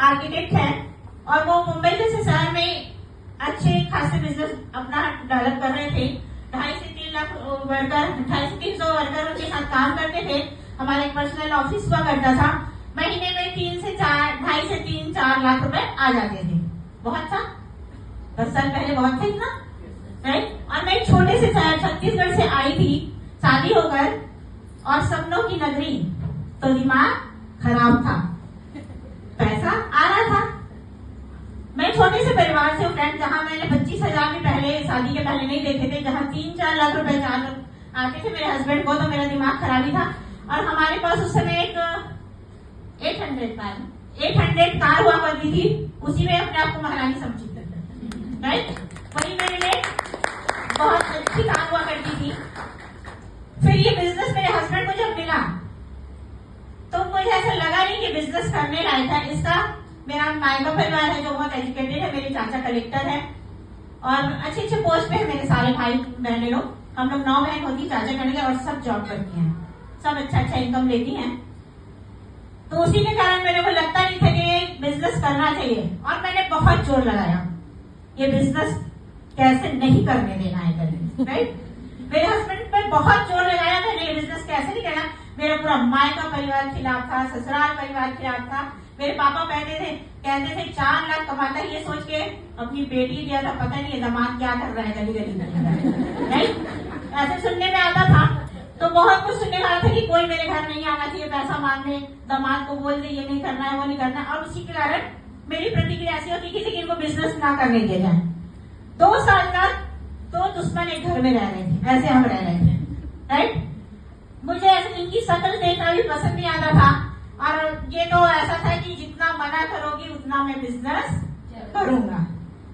Architect है और वो मुंबई जैसे शहर में अच्छे खासे बिजनेस अपना डेवलप कर रहे थे। 2.5 से 3 लाख वर्कर, 250 से 300 वर्कर उनके साथ काम करते थे। हमारा एक पर्सनल ऑफिस हुआ करता था। महीने में 2.5 से 4 लाख रुपए आ जाते थे। बहुत था, 10 साल पहले बहुत थे ना, राइट। और मैं एक छोटे से शहर छत्तीसगढ़ से आई थी शादी होकर, और सपनों की नगरी, तो दिमाग खराब था, पैसा आ रहा था। मैं छोटे से परिवार से हूँ फ्रेंड, जहाँ मैंने 25,000 भी पहले शादी के पहले नहीं देखे थे, जहाँ 3-4 लाख रुपए आते थे मेरे हस्बैंड को, तो मेरा दिमाग खराब ही था। और हमारे पास उस समय एक 800 कार हुआ करती थी, उसी में अपने आप को महारानी समझी थी, राइट। वही मेरे लिए बहुत अच्छी कार हुआ करती थी। फिर ये बिजनेस मेरे हस्बैंड को जब मिला तो मुझे ऐसा लगा नहीं कि बिजनेस करने लायक है। इसका मेरा मायका परिवार है जो बहुत एजुकेटेड है, मेरे चाचा कलेक्टर है और अच्छे अच्छे पोस्ट पे है मेरे सारे भाई बहने लोग। हम लोग 9 बहन होती, चाचा करने और सब जॉब करती हैं, सब अच्छा इनकम लेती हैं। तो उसी के कारण मेरे को लगता नहीं था कि बिजनेस करना चाहिए, और मैंने बहुत जोर लगाया ये बिजनेस कैसे नहीं करने देना है करके, राइट। मेरे हस्बैंड पर बहुत जोर लगाया मैंने, ये बिजनेस कैसे नहीं करना। मेरा पूरा मायका परिवार खिलाफ था, ससुराल परिवार खिलाफ था। मेरे पापा कहते थे 4 लाख कमाता है, ये सोच के अपनी बेटी दिया था, पता नहीं दामाद क्या कर रहा है गली गली में, राइट। ऐसे सुनने में आता था, तो बहुत कुछ सुनने में आता था कि कोई मेरे घर नहीं आना चाहिए पैसा मांगने, दामाद को बोल दे ये नहीं करना है वो नहीं करना है। और उसी के कारण मेरी प्रतिक्रिया ऐसी होती थी कि इनको बिजनेस ना करने दिया जाए। 2 साल तक तो दुश्मन एक घर में रह रहे थे, ऐसे हम रह रहे थे, राइट। मुझे ऐसे इनकी शक्ल देखना भी पसंद नहीं आता था, और ये तो ऐसा था कि जितना मना करोगी उतना मैं बिजनेस करूंगा।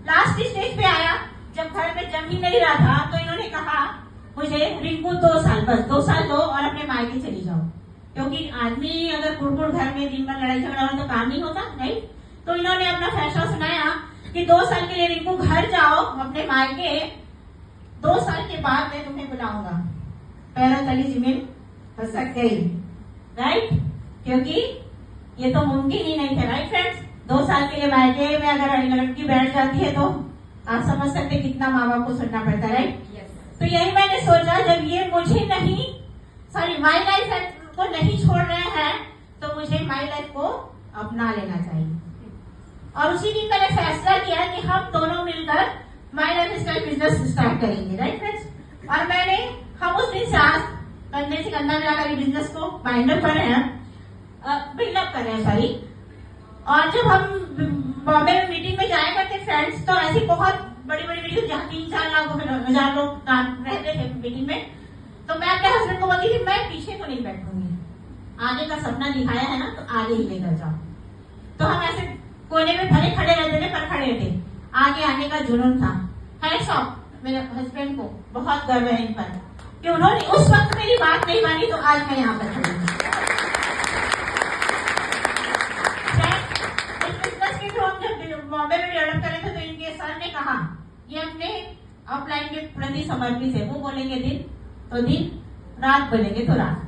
लास्ट स्टेज पे आया जब घर में जम ही नहीं रहा था, तो इन्होंने कहा मुझे रिंकू 2 साल, बस 2 साल दो और अपने मायके चली जाओ, क्योंकि आदमी अगर कुड़कुड़ घर में दिन भर लड़ाई झगड़ा हो तो काम नहीं होता, नहीं। तो इन्होंने अपना फैसला सुनाया कि 2 साल के लिए रिंकू घर जाओ अपने मायके, 2 साल के बाद मैं तुम्हें बुलाऊंगा। पैरों तली जमीन खसक गई, राइट, क्योंकि ये तो मुमकिन ही नहीं था, राइट फ्रेंड्स। 2 साल के लिए मायके में अगर लड़की बैठ जाती है तो आप समझ सकते कितना माँ बाप को सुनना पड़ता है, राइट। तो यही मैंने सोचा, जब ये मुझे नहीं, सॉरी माई लाइफ को नहीं छोड़ रहे हैं, तो मुझे माई लाइफ को अपना लेना चाहिए। और उसी दिन मैंने फैसला किया कि हम दोनों मिलकर my life style business start करेंगे, राइट फ्रेंड्स। और हम उस दिन से कंधे से कंधा मिलाकर बिजनेस को बाइंडअप कर रहे हैं, बिल्डअप कर रहे हैं, सॉरी। और जब हम बॉम्बे में मीटिंग में जाया करते फ्रेंड्स, तो ऐसी बहुत बड़ी बड़ी मीटिंग जहाँ 3-4 लाख 1,000 लोग रहते थे मीटिंग में, तो मैं अपने हस्बैंड को बोलती थी मैं पीछे तो नहीं बैठूंगी, आगे का सपना दिखाया है ना तो आगे ही लेकर जाओ। तो हम ऐसे कोने में भले खड़े रहते थे, पर खड़े थे, आगे आने का जुनून था। हैट्स ऑफ मेरे हस्बैंड को, बहुत गर्व है इन पर कि उन्होंने उस वक्त मेरी बात नहीं मानी, तो आज मैं यहाँ पर खड़ी हूँ। बॉम्बे में डेवलप करे थे, तो इनके सर ने कहा ये अपने अपलाइन के प्रति समर्पित है, वो बोलेंगे दिन तो दिन, रात बोलेंगे तो रात।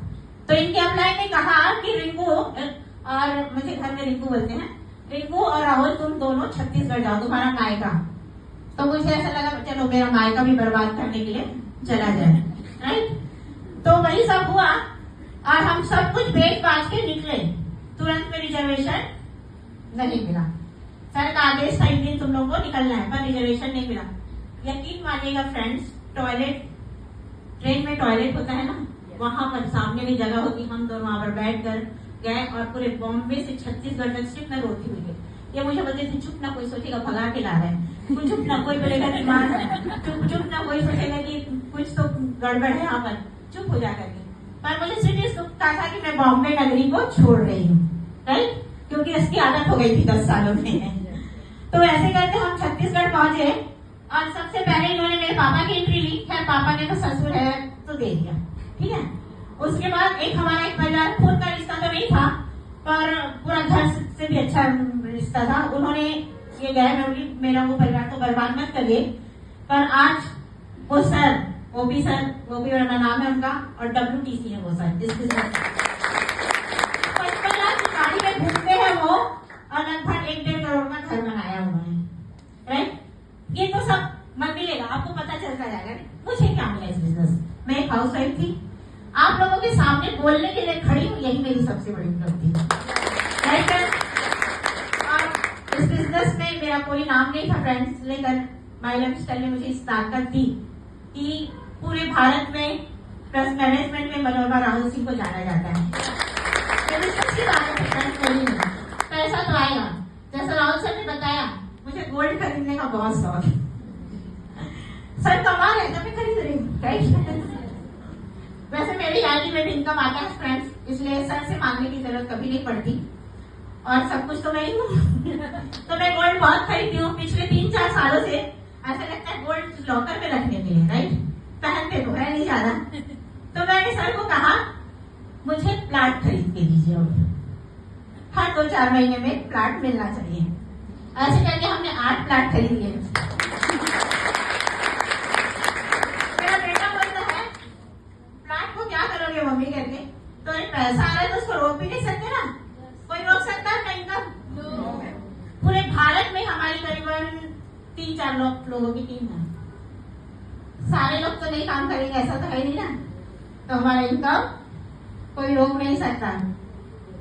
तो इनके अपलाइन ने कहा कि रिंकू, और मुझे घर में रिंकू बोलते हैं, रिंकू और राहुल तुम दोनों छत्तीसगढ़ जाओ, तुम्हारा मायका। तो मुझे ऐसा लगा चलो मेरा मायका भी बर्बाद करने के लिए चला जाए, राइट। तो वही सब हुआ और हम सब कुछ बेच बाज के निकले। तुरंत में रिजर्वेशन नहीं मिला, सर का आदेश था एक दिन तुम लोगों को निकलना है, पर रिजर्वेशन नहीं मिला। यकीन मानिएगा फ्रेंड्स, टॉयलेट, ट्रेन में टॉयलेट होता है ना, वहां पर सामने भी जगह होती, हम दोनों वहां पर बैठ कर गए और पूरे बॉम्बे से छत्तीसगढ़ तक सिर्फ मैं रोती हुई गई। ये मुझे बोलते थे चुप ना, कोई सोचेगा भगा के ला रहे हैं, कुछ चुप ना, कोई बोलेगा कि मार, चुप ना, कोई सोचेगा कि कुछ तो गड़बड़ है यहाँ पर, चुप हो जा करके। पर मुझे सिर्फ इस दुख का था कि मैं बॉम्बे नगरी को छोड़ रही हूँ, राइट, क्योंकि इसकी आदत हो गई थी 10 सालों में। तो ऐसे करके हम छत्तीसगढ़ पहुंचे और सबसे पहले इन्होंने मेरे पापा की एंट्री ली। खैर पापा ने तो ससुर है तो दे दिया, ठीक है। उसके बाद हमारा एक परिवार, खून का रिश्ता तो नहीं था पर पूरा घर से भी अच्छा रिश्ता था। उन्होंने ये गए मेरा वो परिवार को बर्बाद मत करिए, पर आज वो सर, वो भी मेरा नाम है उनका, और WTC है वो सर, इस 55 लाख गाड़ी में घूमते हैं वो, और लगभग 1 हाउस वाइफ थी, आप लोगों के सामने बोलने के लिए खड़ी हूँ, यही मेरी सबसे बड़ी उपलब्धि है। राइट है? और इस बिजनेस में मेरा कोई नाम नहीं था फ्रेंड्स, लेकिन माय लाइफस्टाइल ने मुझे इस ताकत दी कि पूरे भारत में प्लस मैनेजमेंट में मनोरमा राहुल सिंह को जाना जाता है। बिजनेस की ताकत है फ्रेंड्स, मेरी नहीं। पैसा तो आएगा, जैसा राहुल सर ने बताया, मुझे गोल्ड खरीदने का बहुत शौक है। सर कमा रहे हैं तो मैं खरीद रही हूँ, राइट? वैसे मेरी अल्टीमेट इनकम आता है फ्रेंड्स, इसलिए सर से मांगने की जरूरत कभी नहीं पड़ती, और सब कुछ तो मैं ही हूँ। तो मैं गोल्ड बहुत खरीदती हूँ। पिछले 3-4 सालों से ऐसा लगता है गोल्ड लॉकर में रखने के लिए, राइट? पहनते तो है नहीं ज्यादा। तो मैंने सर को कहा मुझे प्लाट खरीद के दीजिए, हर 2-4 महीने में प्लाट मिलना चाहिए। ऐसे करके हमने 8 प्लाट खरीद लिए। मेरा बेटा बोलता है प्लाट को क्या करोगे मम्मी करके, तो ये पैसा आ रहा है तो उसको रोक भी नहीं सकते ना, कोई रोक सकता है कहीं का? पूरे भारत में हमारी करीबन 3-4 लोगों की टीम है, सारे लोग तो नहीं काम करेंगे ऐसा तो है नहीं ना, तो हमारा इनकम कोई रोक नहीं सकता।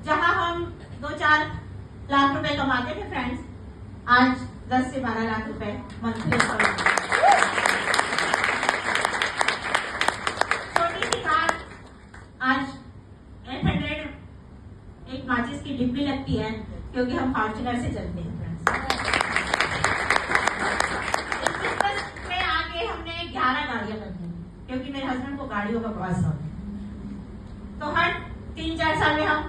जहां हम 2-4 लाख रुपए कमाते थे फ्रेंड्स, आज 10 से 12 लाख रुपए मंथली। छोटी सी कार आज 800 एक माचिस की डिब्बी लगती है, क्योंकि हम फॉर्च्यूनर से चलते हैं फ्रेंड्स। इस बिजनेस में आगे हमने 11 गाड़ियां कर दी, क्योंकि मेरे हस्बैंड को गाड़ियों का बहुत शौक है। तो हर 3-4 साल में हम